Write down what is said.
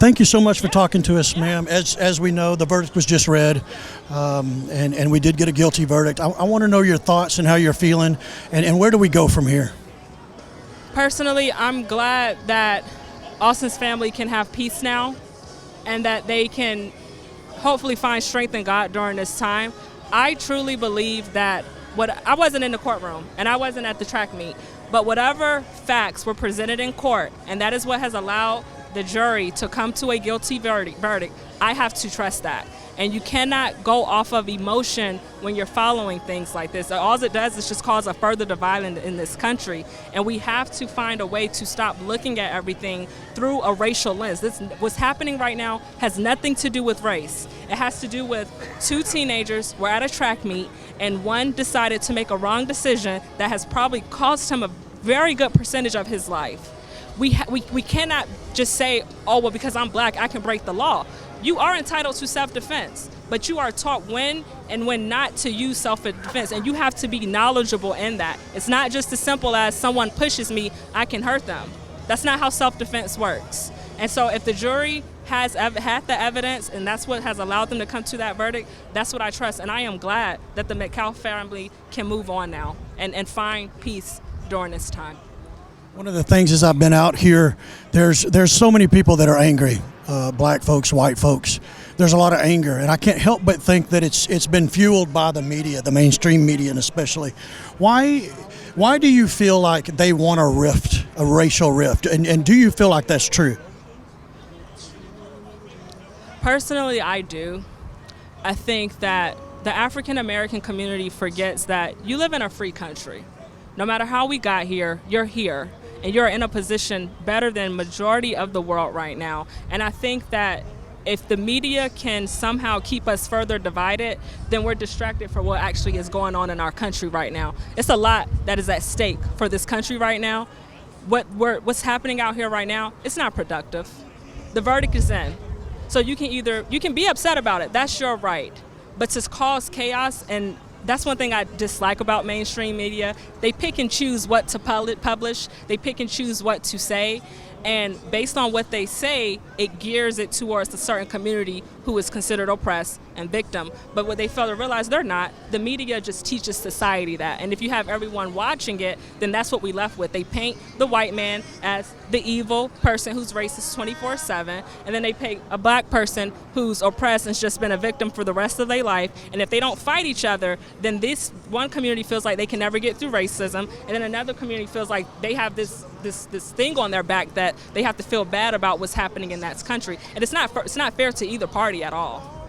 thank you so much for talking to us, ma'am. As we know, the verdict was just read, and we did get a guilty verdict. I want to know your thoughts and how you're feeling, and where do we go from here? Personally, I'm glad that Austin's family can have peace now, and that they can hopefully find strength in God during this time. I truly believe that I wasn't in the courtroom and I wasn't at the track meet, but whatever facts were presented in court, and that is what has allowed the jury to come to a guilty verdict, I have to trust that. And you cannot go off of emotion when you're following things like this. All it does is just cause a further divide in this country. And we have to find a way to stop looking at everything through a racial lens. What's happening right now has nothing to do with race. It has to do with two teenagers were at a track meet, and one decided to make a wrong decision that has probably cost him a very good percentage of his life. We cannot just say, oh, well, because I'm black, I can break the law. You are entitled to self-defense, but you are taught when and when not to use self-defense, and you have to be knowledgeable in that. It's not just as simple as someone pushes me, I can hurt them. That's not how self-defense works. And so if the jury had the evidence, and that's what has allowed them to come to that verdict, that's what I trust. And I am glad that the McCall family can move on now and find peace during this time. One of the things is I've been out here, there's so many people that are angry, black folks, white folks. There's a lot of anger, and I can't help but think that it's been fueled by the media, the mainstream media, and especially. Why do you feel like they want a rift, a racial rift, and do you feel like that's true? Personally, I do. I think that the African American community forgets that you live in a free country. No matter how we got here, you're here, and you're in a position better than majority of the world right now. And I think that if the media can somehow keep us further divided, then we're distracted from what actually is going on in our country right now. It's a lot that is at stake for this country right now. What's happening out here right now, it's not productive. The verdict is in. So you can be upset about it, that's your right. But to cause chaos, and that's one thing I dislike about mainstream media. They pick and choose what to publish. They pick and choose what to say. And based on what they say, it gears it towards a certain community who is considered oppressed and victim. But what they fail to realize, they're not. The media just teaches society that. And if you have everyone watching it, then that's what we left with. They paint the white man as the evil person who's racist 24/7, and then they paint a black person who's oppressed and has just been a victim for the rest of their life. And if they don't fight each other, then this one community feels like they can never get through racism, and then another community feels like they have this thing on their back that they have to feel bad about what's happening in that country. And it's not fair to either party at all.